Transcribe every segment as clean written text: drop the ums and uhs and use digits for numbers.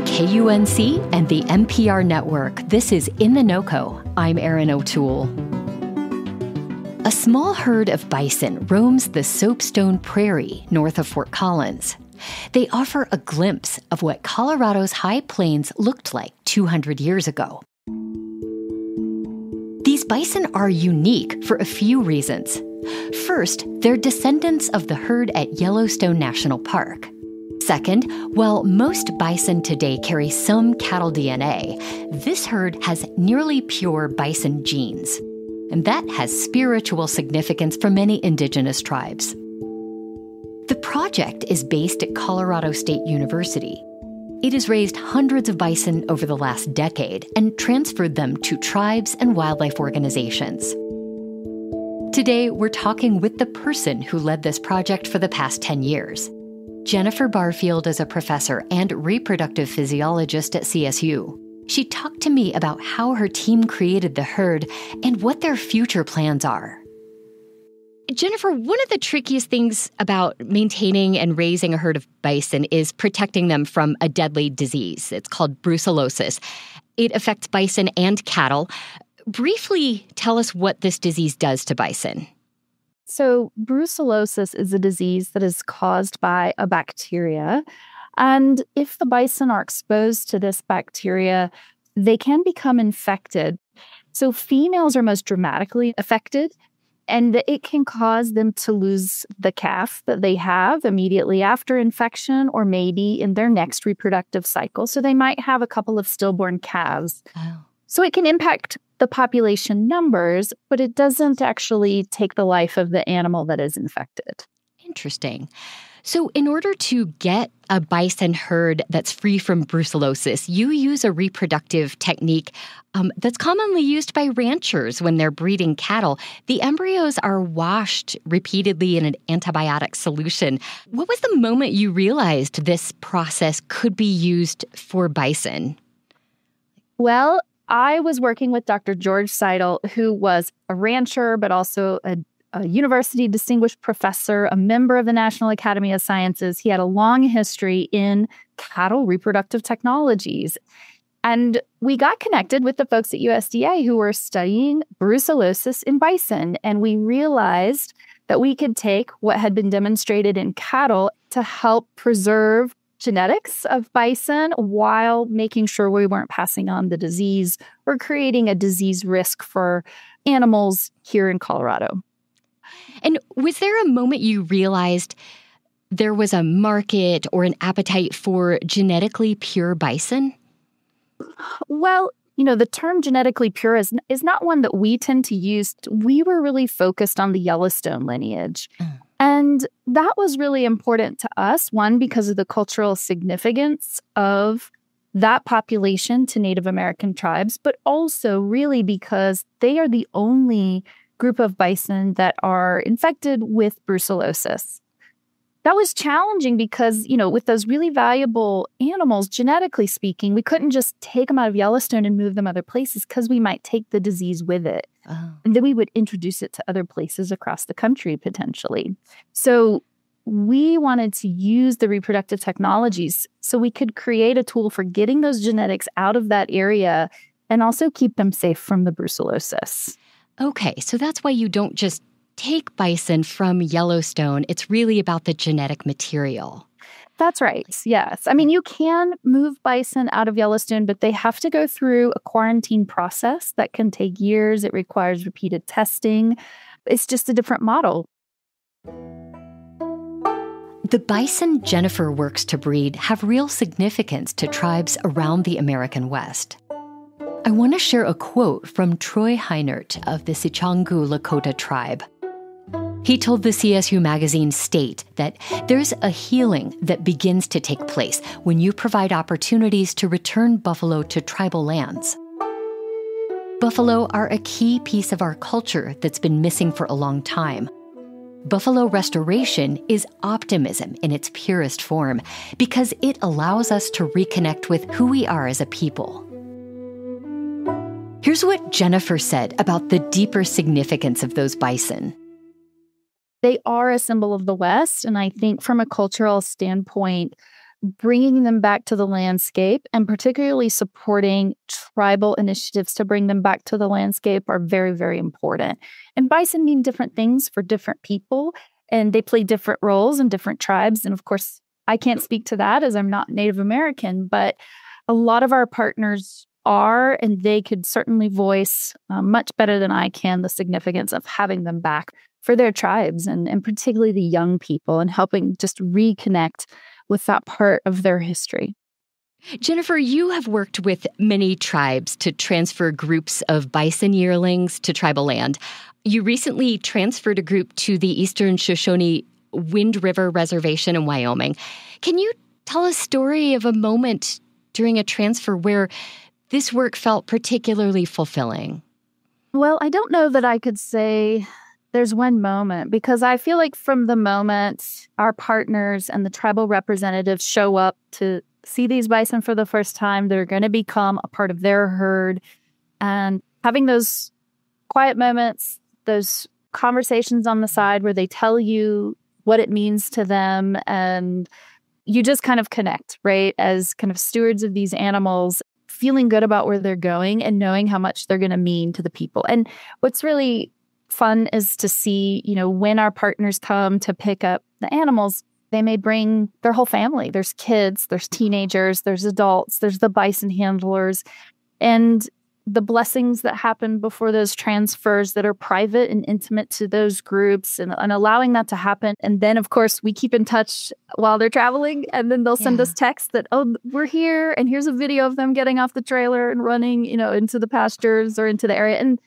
KUNC and the NPR network, this is In The NoCo. I'm Erin O'Toole. A small herd of bison roams the Soapstone Prairie north of Fort Collins. They offer a glimpse of what Colorado's high plains looked like 200 years ago. These bison are unique for a few reasons. First, they're descendants of the herd at Yellowstone National Park. Second, while most bison today carry some cattle DNA, this herd has nearly pure bison genes. And that has spiritual significance for many indigenous tribes. The project is based at Colorado State University. It has raised hundreds of bison over the last decade and transferred them to tribes and wildlife organizations. Today, we're talking with the person who led this project for the past 10 years. Jennifer Barfield is a professor and reproductive physiologist at CSU. She talked to me about how her team created the herd and what their future plans are. Jennifer, one of the trickiest things about maintaining and raising a herd of bison is protecting them from a deadly disease. It's called brucellosis. It affects bison and cattle. Briefly tell us what this disease does to bison. So brucellosis is a disease that is caused by a bacteria. And if the bison are exposed to this bacteria, they can become infected. So females are most dramatically affected, and it can cause them to lose the calf that they have immediately after infection or maybe in their next reproductive cycle. So they might have a couple of stillborn calves. Oh. So it can impact the population numbers, but it doesn't actually take the life of the animal that is infected. Interesting. So in order to get a bison herd that's free from brucellosis, you use a reproductive technique that's commonly used by ranchers when they're breeding cattle. The embryos are washed repeatedly in an antibiotic solution. What was the moment you realized this process could be used for bison? Well, I was working with Dr. George Seidel, who was a rancher, but also a university distinguished professor, a member of the National Academy of Sciences. He had a long history in cattle reproductive technologies. And we got connected with the folks at USDA who were studying brucellosis in bison. And we realized that we could take what had been demonstrated in cattle to help preserve genetics of bison while making sure we weren't passing on the disease or creating a disease risk for animals here in Colorado. And was there a moment you realized there was a market or an appetite for genetically pure bison? Well, the term genetically pure is not one that we tend to use. We were really focused on the Yellowstone lineage. And that was really important to us, one, because of the cultural significance of that population to Native American tribes, but also really because they are the only group of bison that are infected with brucellosis. That was challenging because, with those really valuable animals, genetically speaking, we couldn't just take them out of Yellowstone and move them other places because we might take the disease with it. Oh. And then we would introduce it to other places across the country, potentially. So we wanted to use the reproductive technologies so we could create a tool for getting those genetics out of that area and also keep them safe from the brucellosis. Okay, so that's why you don't just take bison from Yellowstone. It's really about the genetic material. That's right. Yes. I mean, you can move bison out of Yellowstone, but they have to go through a quarantine process that can take years. It requires repeated testing. It's just a different model. The bison Jennifer works to breed have real significance to tribes around the American West. I want to share a quote from Troy Heinert of the Sichangu Lakota tribe. He told the CSU magazine State that there's a healing that begins to take place when you provide opportunities to return buffalo to tribal lands. Buffalo are a key piece of our culture that's been missing for a long time. Buffalo restoration is optimism in its purest form because it allows us to reconnect with who we are as a people. Here's what Jennifer said about the deeper significance of those bison. They are a symbol of the West, and I think from a cultural standpoint, bringing them back to the landscape and particularly supporting tribal initiatives to bring them back to the landscape are very, very important. And bison mean different things for different people, and they play different roles in different tribes. And of course, I can't speak to that as I'm not Native American, but a lot of our partners are, and they could certainly voice much better than I can the significance of having them back for their tribes and particularly the young people and helping just reconnect with that part of their history. Jennifer, you have worked with many tribes to transfer groups of bison yearlings to tribal land. You recently transferred a group to the Eastern Shoshone Wind River Reservation in Wyoming. Can you tell a story of a moment during a transfer where this work felt particularly fulfilling? Well, I don't know that I could say there's one moment, because I feel like from the moment our partners and the tribal representatives show up to see these bison for the first time, they're going to become a part of their herd. And having those quiet moments, those conversations on the side where they tell you what it means to them, and you just kind of connect, right? As kind of stewards of these animals, feeling good about where they're going and knowing how much they're going to mean to the people. And what's really fun is to see, when our partners come to pick up the animals, they may bring their whole family. There's kids, there's teenagers, there's adults, there's the bison handlers, and the blessings that happen before those transfers that are private and intimate to those groups, and allowing that to happen. And then, of course, we keep in touch while they're traveling, and then they'll send us texts that, oh, we're here, and here's a video of them getting off the trailer and running, into the pastures or into the area. And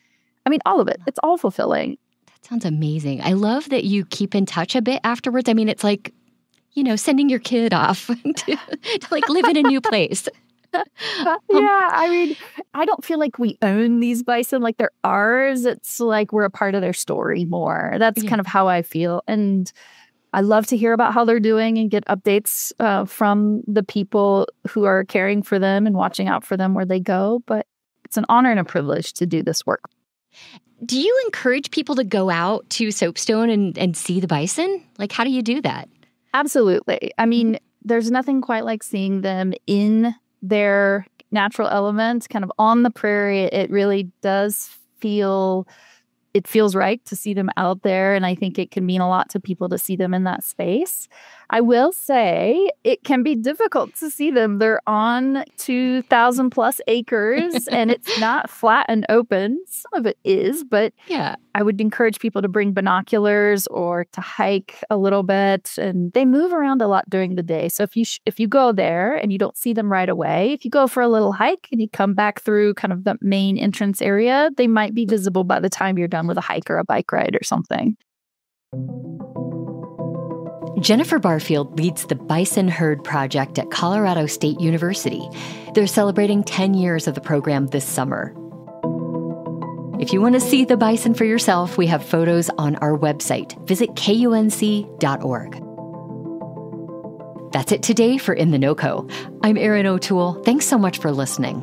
I mean, all of it. It's all fulfilling. That sounds amazing. I love that you keep in touch a bit afterwards. I mean, it's like, sending your kid off to live in a new place. Yeah, I mean, I don't feel like we own these bison like they're ours. It's like we're a part of their story more. That's kind of how I feel. And I love to hear about how they're doing and get updates from the people who are caring for them and watching out for them where they go. But it's an honor and a privilege to do this work. Do you encourage people to go out to Soapstone and see the bison? Like, how do you do that? Absolutely. I mean, there's nothing quite like seeing them in their natural element, kind of on the prairie. It really does feels right to see them out there. And I think it can mean a lot to people to see them in that space. I will say it can be difficult to see them. They're on 2,000 plus acres and it's not flat and open. Some of it is, but yeah, I would encourage people to bring binoculars or to hike a little bit. And they move around a lot during the day. So if you go there and you don't see them right away, if you go for a little hike and you come back through kind of the main entrance area, they might be visible by the time you're done with a hike or a bike ride or something. Jennifer Barfield leads the Bison Herd Project at Colorado State University. They're celebrating 10 years of the program this summer. If you want to see the bison for yourself, we have photos on our website. Visit KUNC.org. That's it today for In The NoCo. I'm Erin O'Toole. Thanks so much for listening.